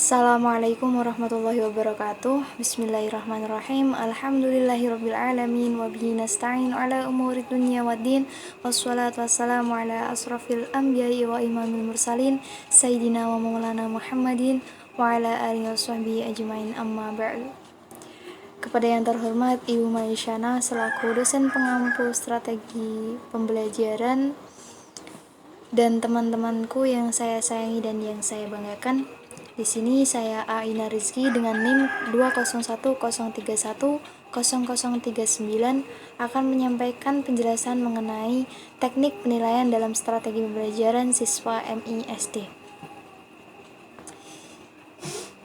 Assalamualaikum warahmatullahi wabarakatuh. Bismillahirrahmanirrahim. Alhamdulillahirrabbilalamin. Wabihi nasta'in ala umuri dunya waddin. Wassalatu wassalamu ala asrafil anbiya'i wa imamil mursalin Sayyidina wa maulana Muhammadin wa ala alihi wa sahbihi ajma'in, amma ba'du. Kepada yang terhormat Ibu Maisyana selaku dosen pengampu strategi pembelajaran dan teman-temanku yang saya sayangi dan yang saya banggakan. Di sini saya Aina Rizky dengan NIM 20103100039 akan menyampaikan penjelasan mengenai teknik penilaian dalam strategi pembelajaran siswa MISD.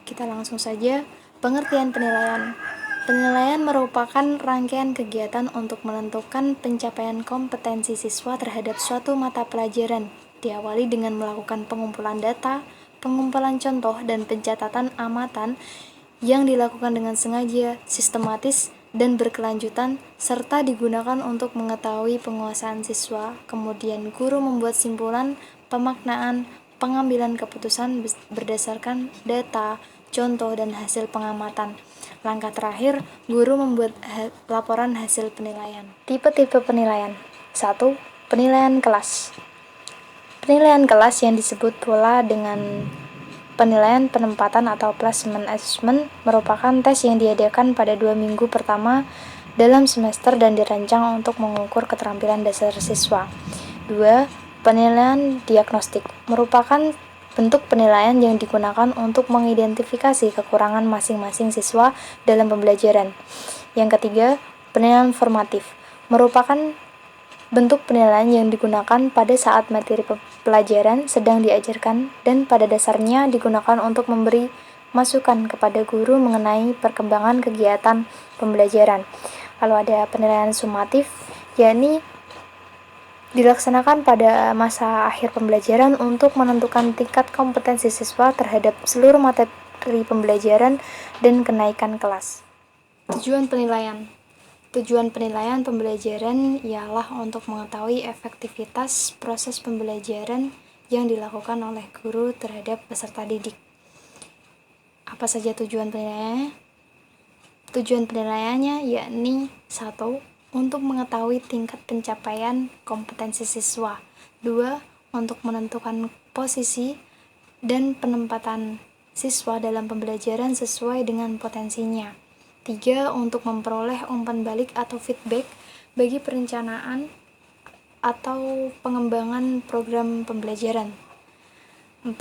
Kita langsung saja. Pengertian penilaian. Penilaian merupakan rangkaian kegiatan untuk menentukan pencapaian kompetensi siswa terhadap suatu mata pelajaran, diawali dengan melakukan pengumpulan data, pengumpulan contoh, dan pencatatan amatan yang dilakukan dengan sengaja, sistematis, dan berkelanjutan, serta digunakan untuk mengetahui penguasaan siswa. Kemudian guru membuat simpulan, pemaknaan, pengambilan keputusan berdasarkan data, contoh, dan hasil pengamatan. Langkah terakhir, guru membuat laporan hasil penilaian. Tipe-tipe penilaian. 1. Penilaian kelas. Penilaian kelas yang disebut pula dengan penilaian penempatan atau placement assessment merupakan tes yang diadakan pada 2 minggu pertama dalam semester dan dirancang untuk mengukur keterampilan dasar siswa. 2. Penilaian diagnostik merupakan bentuk penilaian yang digunakan untuk mengidentifikasi kekurangan masing-masing siswa dalam pembelajaran. Yang ketiga, penilaian formatif merupakan bentuk penilaian yang digunakan pada saat materi pelajaran sedang diajarkan dan pada dasarnya digunakan untuk memberi masukan kepada guru mengenai perkembangan kegiatan pembelajaran. Lalu ada penilaian sumatif, yakni dilaksanakan pada masa akhir pembelajaran untuk menentukan tingkat kompetensi siswa terhadap seluruh materi pembelajaran dan kenaikan kelas. Tujuan penilaian. Tujuan penilaian pembelajaran ialah untuk mengetahui efektivitas proses pembelajaran yang dilakukan oleh guru terhadap peserta didik. Apa saja tujuan penilaiannya? Tujuan penilaiannya yakni 1. Untuk mengetahui tingkat pencapaian kompetensi siswa. 2. Untuk menentukan posisi dan penempatan siswa dalam pembelajaran sesuai dengan potensinya. 3. Untuk memperoleh umpan balik atau feedback bagi perencanaan atau pengembangan program pembelajaran. 4.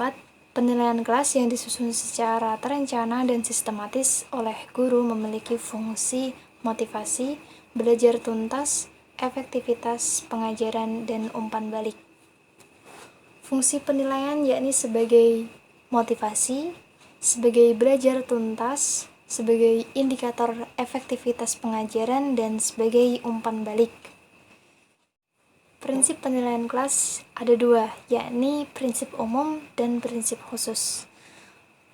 Penilaian kelas yang disusun secara terencana dan sistematis oleh guru memiliki fungsi motivasi, belajar tuntas, efektivitas pengajaran, dan umpan balik. Fungsi penilaian yakni sebagai motivasi, sebagai belajar tuntas, sebagai indikator efektivitas pengajaran, dan sebagai umpan balik. Prinsip penilaian kelas ada 2, yakni prinsip umum dan prinsip khusus.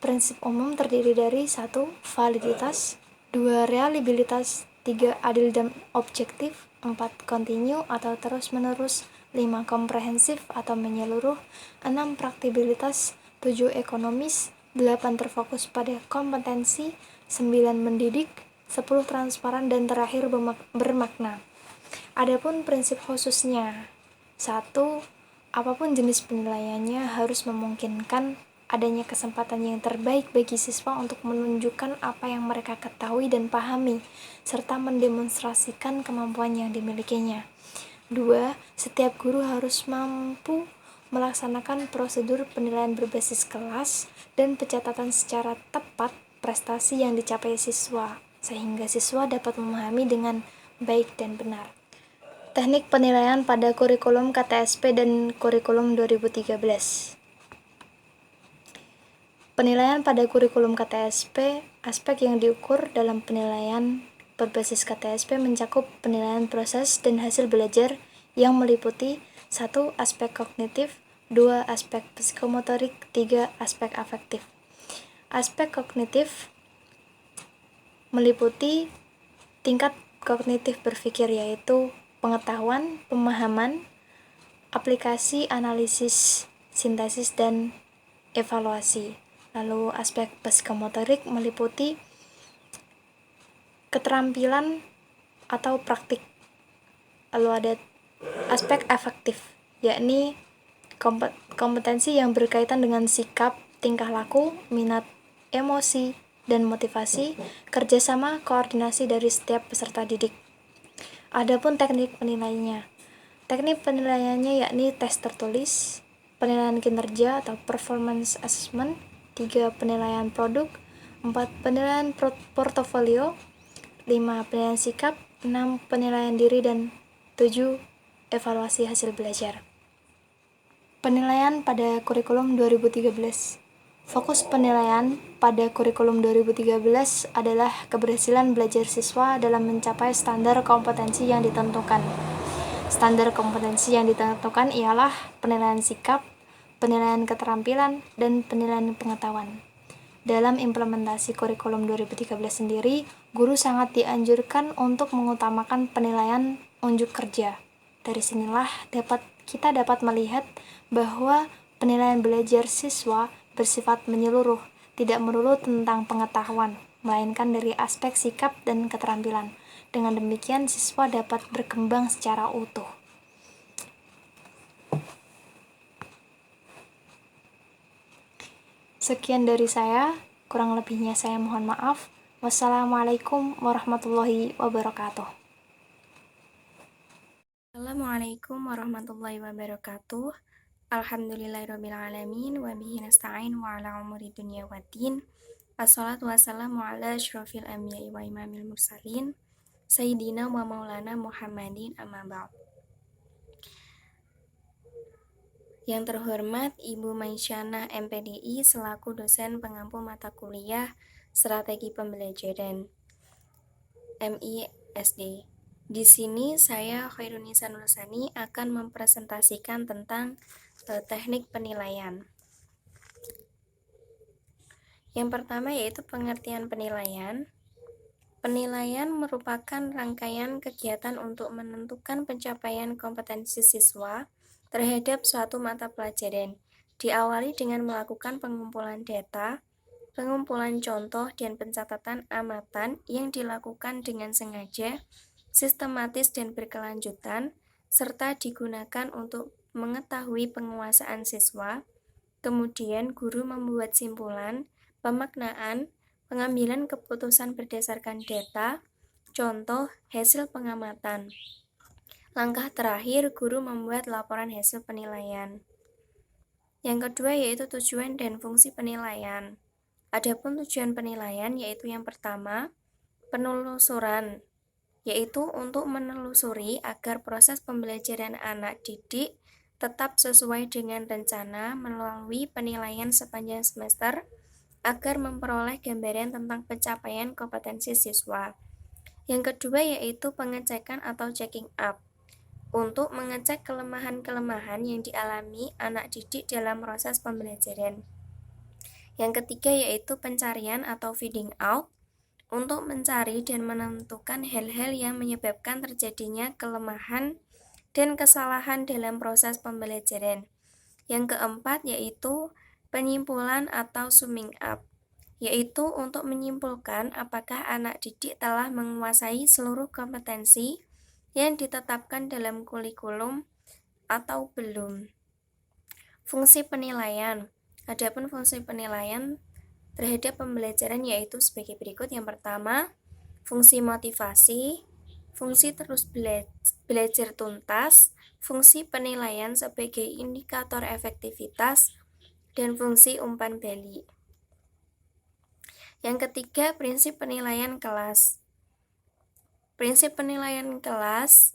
Prinsip umum terdiri dari 1. Validitas, 2. Reliabilitas, 3. Adil dan objektif, 4. Kontinu atau terus-menerus, 5. Komprehensif atau menyeluruh, 6. Praktikabilitas, 7. Ekonomis, 8. Terfokus pada kompetensi, 9. Mendidik, 10. Transparan, dan terakhir bermakna. Adapun prinsip khususnya, 1. Apapun jenis penilaiannya harus memungkinkan adanya kesempatan yang terbaik bagi siswa untuk menunjukkan apa yang mereka ketahui dan pahami, serta mendemonstrasikan kemampuan yang dimilikinya. 2. Setiap guru harus mampu melaksanakan prosedur penilaian berbasis kelas dan pencatatan secara tepat prestasi yang dicapai siswa, sehingga siswa dapat memahami dengan baik dan benar. Teknik penilaian pada kurikulum KTSP dan kurikulum 2013. Penilaian pada kurikulum KTSP, aspek yang diukur dalam penilaian berbasis KTSP mencakup penilaian proses dan hasil belajar yang meliputi 1. Aspek kognitif, 2. Aspek psikomotorik, 3. Aspek afektif. Aspek kognitif meliputi tingkat kognitif berpikir, yaitu pengetahuan, pemahaman, aplikasi, analisis, sintesis, dan evaluasi. Lalu aspek psikomotorik meliputi keterampilan atau praktik. Lalu ada aspek afektif, yakni kompetensi yang berkaitan dengan sikap, tingkah laku, minat, emosi, dan motivasi, kerjasama, koordinasi dari setiap peserta didik. Adapun teknik penilaiannya. Teknik penilaiannya yakni tes tertulis, penilaian kinerja atau performance assessment, 3 penilaian produk, 4 penilaian portofolio, 5 penilaian sikap, 6 penilaian diri, dan 7 evaluasi hasil belajar. Penilaian pada kurikulum 2013. Fokus penilaian pada kurikulum 2013 adalah keberhasilan belajar siswa dalam mencapai standar kompetensi yang ditentukan. Standar kompetensi yang ditentukan ialah penilaian sikap, penilaian keterampilan, dan penilaian pengetahuan. Dalam implementasi kurikulum 2013 sendiri, guru sangat dianjurkan untuk mengutamakan penilaian unjuk kerja. Dari sinilah kita dapat melihat bahwa penilaian belajar siswa bersifat menyeluruh, tidak melulu tentang pengetahuan, melainkan dari aspek sikap dan keterampilan. Dengan demikian, siswa dapat berkembang secara utuh. Sekian dari saya, kurang lebihnya saya mohon maaf. Wassalamualaikum warahmatullahi wabarakatuh. Assalamualaikum warahmatullahi wabarakatuh. Alhamdulillahirrabbilalamin. Wabihi nasta'in wa ala umuri dunia waddin. Assalatu wassalamu ala asyrafil anbiya'i wa imamil mursalin Sayyidina wa maulana Muhammadin amma ba'd. Yang terhormat Ibu Maisyana MPDI selaku dosen pengampu mata kuliah Strategi Pembelajaran MISD. Di sini saya Khairunisa Nursani akan mempresentasikan tentang teknik penilaian. Yang pertama yaitu pengertian penilaian. Penilaian merupakan rangkaian kegiatan untuk menentukan pencapaian kompetensi siswa terhadap suatu mata pelajaran. Diawali dengan melakukan pengumpulan data, pengumpulan contoh, dan pencatatan amatan yang dilakukan dengan sengaja, sistematis, dan berkelanjutan, serta digunakan untuk mengetahui penguasaan siswa. Kemudian guru membuat simpulan, pemaknaan, pengambilan keputusan berdasarkan data, contoh, hasil pengamatan. Langkah terakhir, guru membuat laporan hasil penilaian. Yang kedua yaitu tujuan dan fungsi penilaian. Adapun tujuan penilaian yaitu yang pertama, penelusuran, yaitu untuk menelusuri agar proses pembelajaran anak didik tetap sesuai dengan rencana melalui penilaian sepanjang semester agar memperoleh gambaran tentang pencapaian kompetensi siswa. Yang kedua yaitu pengecekan atau checking up, untuk mengecek kelemahan-kelemahan yang dialami anak didik dalam proses pembelajaran. Yang ketiga yaitu pencarian atau finding out, untuk mencari dan menentukan hal-hal yang menyebabkan terjadinya kelemahan dan kesalahan dalam proses pembelajaran. Yang keempat yaitu penyimpulan atau summing up, yaitu untuk menyimpulkan apakah anak didik telah menguasai seluruh kompetensi yang ditetapkan dalam kurikulum atau belum. Fungsi penilaian. Adapun fungsi penilaian terhadap pembelajaran yaitu sebagai berikut. Yang pertama, fungsi motivasi, fungsi terus belajar tuntas, fungsi penilaian sebagai indikator efektivitas, dan fungsi umpan balik. Yang ketiga, prinsip penilaian kelas. Prinsip penilaian kelas,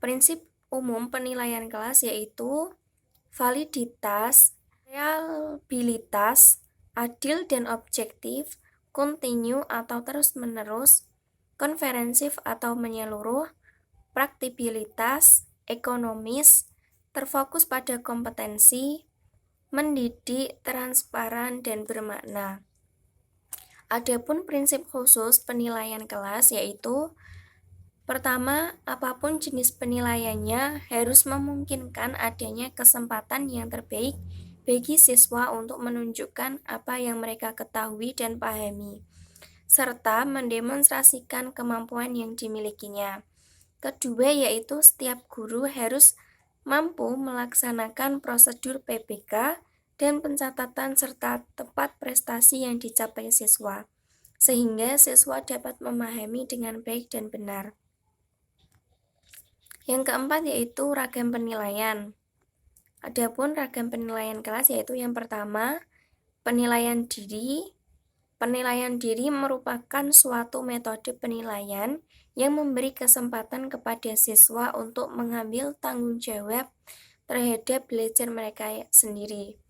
prinsip umum penilaian kelas yaitu validitas, reliabilitas, adil dan objektif, kontinu atau terus-menerus, konferensif atau menyeluruh, praktikabilitas, ekonomis, terfokus pada kompetensi, mendidik, transparan, dan bermakna. Adapun prinsip khusus penilaian kelas yaitu pertama, apapun jenis penilaiannya harus memungkinkan adanya kesempatan yang terbaik bagi siswa untuk menunjukkan apa yang mereka ketahui dan pahami, serta mendemonstrasikan kemampuan yang dimilikinya. Kedua, yaitu setiap guru harus mampu melaksanakan prosedur PPK dan pencatatan serta tepat prestasi yang dicapai siswa, sehingga siswa dapat memahami dengan baik dan benar. Yang keempat yaitu ragam penilaian. Adapun ragam penilaian kelas yaitu yang pertama, penilaian diri. Penilaian diri merupakan suatu metode penilaian yang memberi kesempatan kepada siswa untuk mengambil tanggung jawab terhadap belajar mereka sendiri.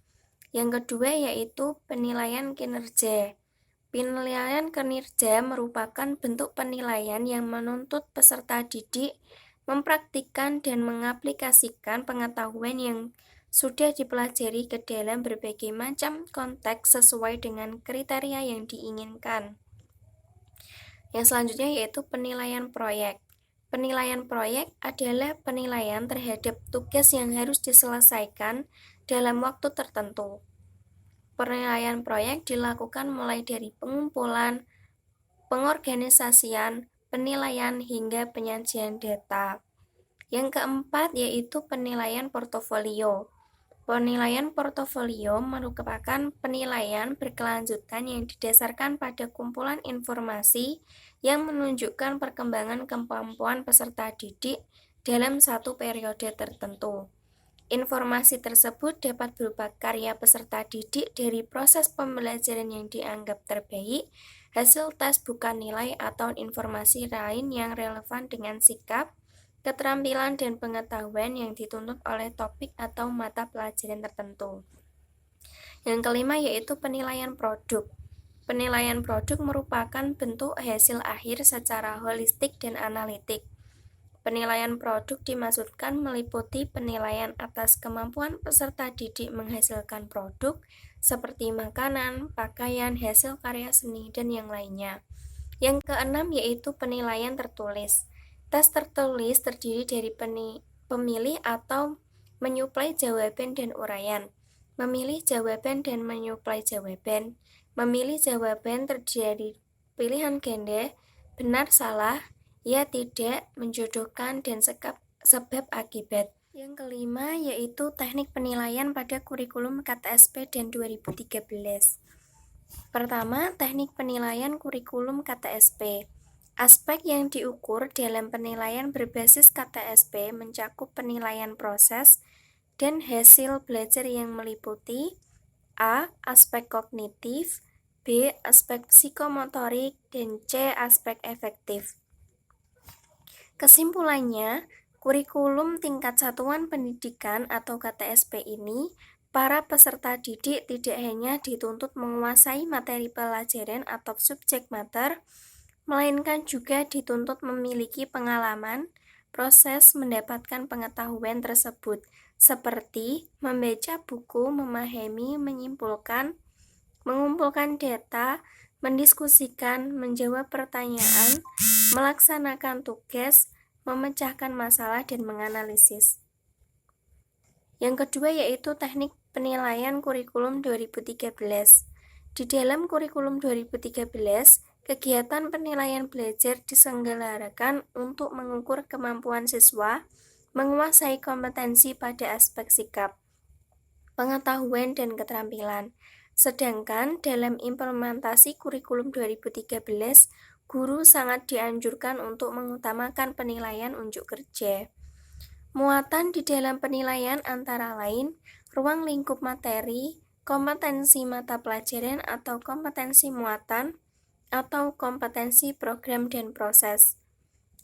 Yang kedua yaitu penilaian kinerja. Penilaian kinerja merupakan bentuk penilaian yang menuntut peserta didik mempraktikkan dan mengaplikasikan pengetahuan yang sudah dipelajari ke dalam berbagai macam konteks sesuai dengan kriteria yang diinginkan. Yang selanjutnya yaitu penilaian proyek. Penilaian proyek adalah penilaian terhadap tugas yang harus diselesaikan dalam waktu tertentu. Penilaian proyek dilakukan mulai dari pengumpulan, pengorganisasian, penilaian hingga penyajian data. Yang keempat yaitu penilaian portofolio. Penilaian portofolio merupakan penilaian berkelanjutan yang didasarkan pada kumpulan informasi yang menunjukkan perkembangan kemampuan peserta didik dalam satu periode tertentu. Informasi tersebut dapat berupa karya peserta didik dari proses pembelajaran yang dianggap terbaik, hasil tes bukan nilai atau informasi lain yang relevan dengan sikap, keterampilan dan pengetahuan yang dituntut oleh topik atau mata pelajaran tertentu. Yang kelima yaitu penilaian produk. Penilaian produk merupakan bentuk hasil akhir secara holistik dan analitik. Penilaian produk dimaksudkan meliputi penilaian atas kemampuan peserta didik menghasilkan produk seperti makanan, pakaian, hasil karya seni, dan yang lainnya. Yang keenam yaitu penilaian tertulis. Tes tertulis terdiri dari pemilih atau menyuplai jawaban dan uraian, memilih jawaban dan menyuplai jawaban, memilih jawaban terdiri pilihan ganda, benar salah, ya tidak, menjodohkan, dan sebab akibat. Yang kelima yaitu teknik penilaian pada kurikulum KTSP dan 2013. Pertama, teknik penilaian kurikulum KTSP. Aspek yang diukur dalam penilaian berbasis KTSP mencakup penilaian proses dan hasil belajar yang meliputi A. Aspek kognitif, B. Aspek psikomotorik, dan C. Aspek efektif. Kesimpulannya, kurikulum tingkat satuan pendidikan atau KTSP ini, para peserta didik tidak hanya dituntut menguasai materi pelajaran atau subjek mater, melainkan juga dituntut memiliki pengalaman proses mendapatkan pengetahuan tersebut, seperti membaca buku, memahami, menyimpulkan, mengumpulkan data, mendiskusikan, menjawab pertanyaan, melaksanakan tugas, memecahkan masalah, dan menganalisis. Yang kedua yaitu teknik penilaian kurikulum 2013. Di dalam kurikulum 2013, kegiatan penilaian belajar diselenggarakan untuk mengukur kemampuan siswa menguasai kompetensi pada aspek sikap, pengetahuan, dan keterampilan. Sedangkan dalam implementasi kurikulum 2013, guru sangat dianjurkan untuk mengutamakan penilaian unjuk kerja. Muatan di dalam penilaian antara lain ruang lingkup materi, kompetensi mata pelajaran atau kompetensi muatan, atau kompetensi program dan proses.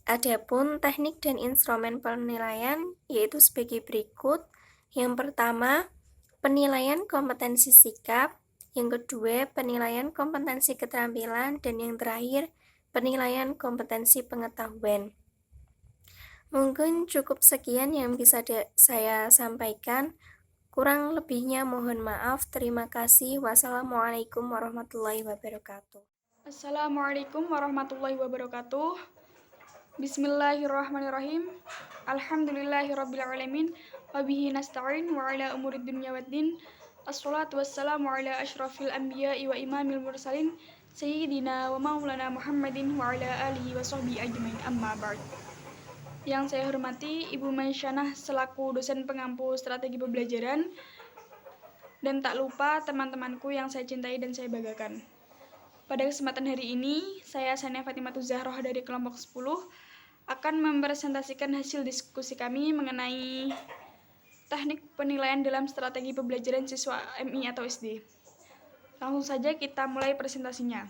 Adapun teknik dan instrumen penilaian yaitu sebagai berikut. Yang pertama, penilaian kompetensi sikap. Yang kedua, penilaian kompetensi keterampilan. Dan yang terakhir, penilaian kompetensi pengetahuan. Mungkin cukup sekian yang bisa saya sampaikan. Kurang lebihnya mohon maaf. Terima kasih. Wassalamualaikum warahmatullahi wabarakatuh. Assalamualaikum warahmatullahi wabarakatuh. Bismillahirrahmanirrahim. Alhamdulillahirabbil alamin wa bihi nasta'in wa ala umuri dunya waddin. Assalatu wassalamu ala asyrafil anbiya'i wa imamil mursalin Sayyidina wa maulana Muhammadin wa ala alihi wa sahbihi ajmain amma ba'd. Yang saya hormati Ibu Maisyana selaku dosen pengampu strategi pembelajaran, dan tak lupa teman-temanku yang saya cintai dan saya banggakan. Pada kesempatan hari ini, saya Sania Fatimatul Zahroh dari kelompok 10 akan mempresentasikan hasil diskusi kami mengenai teknik penilaian dalam strategi pembelajaran siswa MI atau SD. Langsung saja kita mulai presentasinya.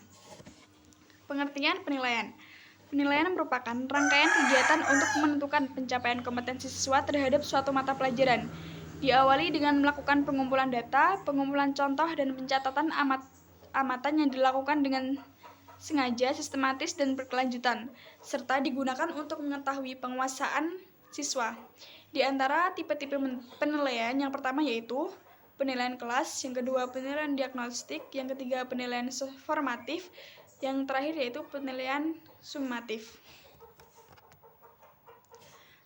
Pengertian penilaian. Penilaian merupakan rangkaian kegiatan untuk menentukan pencapaian kompetensi siswa terhadap suatu mata pelajaran. Diawali dengan melakukan pengumpulan data, pengumpulan contoh, dan pencatatan amatan yang dilakukan dengan sengaja, sistematis, dan berkelanjutan, serta digunakan untuk mengetahui penguasaan siswa. Di antara tipe-tipe penilaian, yang pertama yaitu penilaian kelas, yang kedua penilaian diagnostik, yang ketiga penilaian formatif, yang terakhir yaitu penilaian sumatif.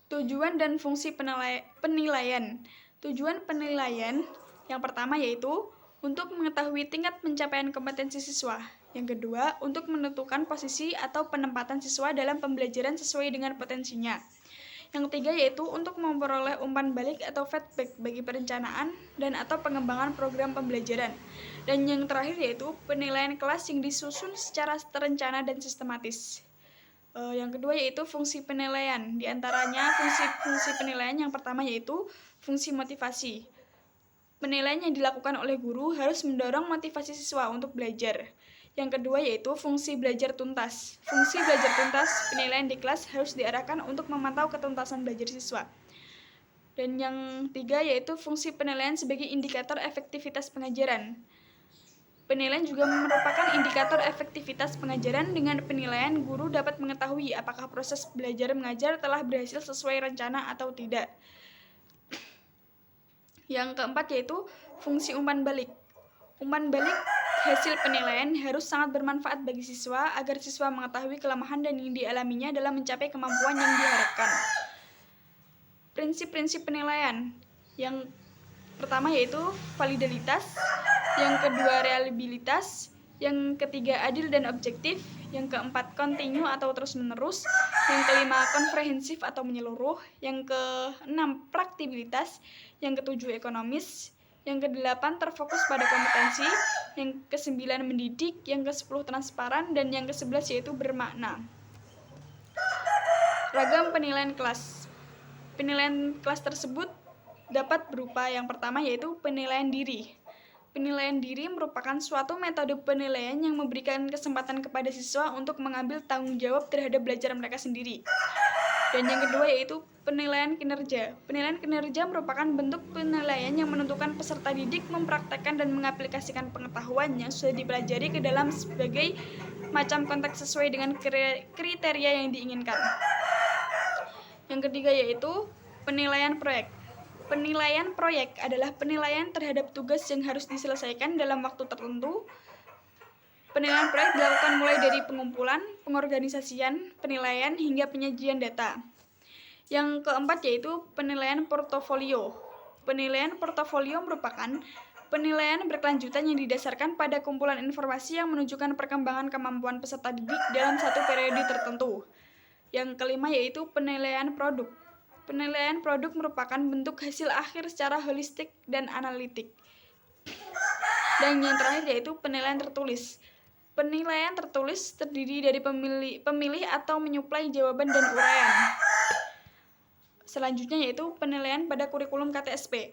Tujuan dan fungsi penilaian. Tujuan penilaian yang pertama yaitu untuk mengetahui tingkat pencapaian kompetensi siswa. Yang kedua, untuk menentukan posisi atau penempatan siswa dalam pembelajaran sesuai dengan potensinya. Yang ketiga yaitu untuk memperoleh umpan balik atau feedback bagi perencanaan dan atau pengembangan program pembelajaran. Dan yang terakhir yaitu penilaian kelas yang disusun secara terencana dan sistematis. Yang kedua yaitu fungsi penilaian. Di antaranya fungsi penilaian yang pertama yaitu fungsi motivasi. Penilaian yang dilakukan oleh guru harus mendorong motivasi siswa untuk belajar. Yang kedua yaitu fungsi belajar tuntas. Fungsi belajar tuntas penilaian di kelas harus diarahkan untuk memantau ketuntasan belajar siswa. Dan yang tiga yaitu fungsi penilaian sebagai indikator efektivitas pengajaran. Penilaian juga merupakan indikator efektivitas pengajaran. Dengan penilaian, guru dapat mengetahui apakah proses belajar mengajar telah berhasil sesuai rencana atau tidak. Yang keempat yaitu fungsi umpan balik. Umpan balik hasil penilaian harus sangat bermanfaat bagi siswa agar siswa mengetahui kelemahan dan yang dialaminya dalam mencapai kemampuan yang diharapkan. Prinsip-prinsip penilaian. Yang pertama yaitu validalitas, yang kedua reliabilitas, yang ketiga adil dan objektif, yang keempat kontinu atau terus-menerus, yang kelima komprehensif atau menyeluruh, yang keenam praktikabilitas, yang ketujuh ekonomis, yang kedelapan terfokus pada kompetensi, yang kesembilan mendidik, yang kesepuluh transparan, dan yang kesebelas yaitu bermakna. Ragam penilaian kelas. Penilaian kelas tersebut dapat berupa yang pertama yaitu penilaian diri. Penilaian diri merupakan suatu metode penilaian yang memberikan kesempatan kepada siswa untuk mengambil tanggung jawab terhadap belajar mereka sendiri. Dan yang kedua yaitu penilaian kinerja. Penilaian kinerja merupakan bentuk penilaian yang menentukan peserta didik mempraktekkan dan mengaplikasikan pengetahuan yang sudah dipelajari ke dalam sebagai macam konteks sesuai dengan kriteria yang diinginkan. Yang ketiga yaitu penilaian proyek. Penilaian proyek adalah penilaian terhadap tugas yang harus diselesaikan dalam waktu tertentu. Penilaian proyek dilakukan mulai dari pengumpulan, pengorganisasian, penilaian, hingga penyajian data. Yang keempat yaitu penilaian portofolio. Penilaian portofolio merupakan penilaian berkelanjutan yang didasarkan pada kumpulan informasi yang menunjukkan perkembangan kemampuan peserta didik dalam satu periode tertentu. Yang kelima yaitu penilaian produk. Penilaian produk merupakan bentuk hasil akhir secara holistik dan analitik. Dan yang terakhir yaitu penilaian tertulis. Penilaian tertulis terdiri dari pemilih atau menyuplai jawaban dan uraian. Selanjutnya yaitu penilaian pada kurikulum KTSP.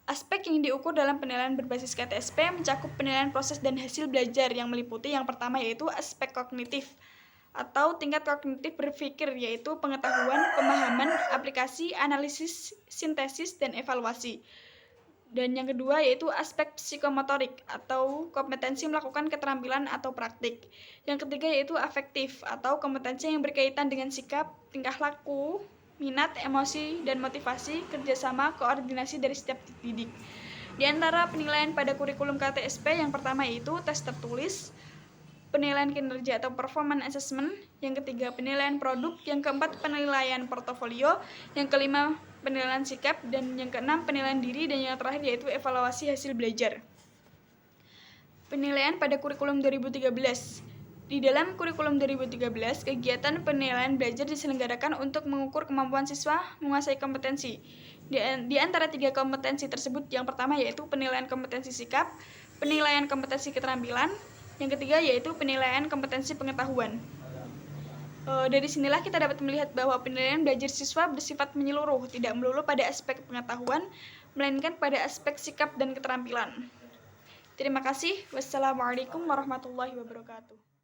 Aspek yang diukur dalam penilaian berbasis KTSP mencakup penilaian proses dan hasil belajar yang meliputi yang pertama yaitu aspek kognitif atau tingkat kognitif berpikir, yaitu pengetahuan, pemahaman, aplikasi, analisis, sintesis, dan evaluasi. Dan yang kedua yaitu aspek psikomotorik atau kompetensi melakukan keterampilan atau praktik. Yang ketiga yaitu afektif atau kompetensi yang berkaitan dengan sikap, tingkah laku, minat, emosi, dan motivasi, kerjasama, koordinasi dari setiap didik. Di antara penilaian pada kurikulum KTSP yang pertama yaitu tes tertulis, penilaian kinerja atau performance assessment, yang ketiga penilaian produk, yang keempat penilaian portofolio, yang kelima penilaian sikap, dan yang keenam penilaian diri, dan yang terakhir yaitu evaluasi hasil belajar. Penilaian pada kurikulum 2013. Di dalam kurikulum 2013, kegiatan penilaian belajar diselenggarakan untuk mengukur kemampuan siswa menguasai kompetensi. Di antara 3 kompetensi tersebut, yang pertama yaitu penilaian kompetensi sikap, penilaian kompetensi keterampilan, yang ketiga yaitu penilaian kompetensi pengetahuan. Dari sinilah kita dapat melihat bahwa penilaian belajar siswa bersifat menyeluruh, tidak melulu pada aspek pengetahuan, melainkan pada aspek sikap dan keterampilan. Terima kasih. Wassalamualaikum warahmatullahi wabarakatuh.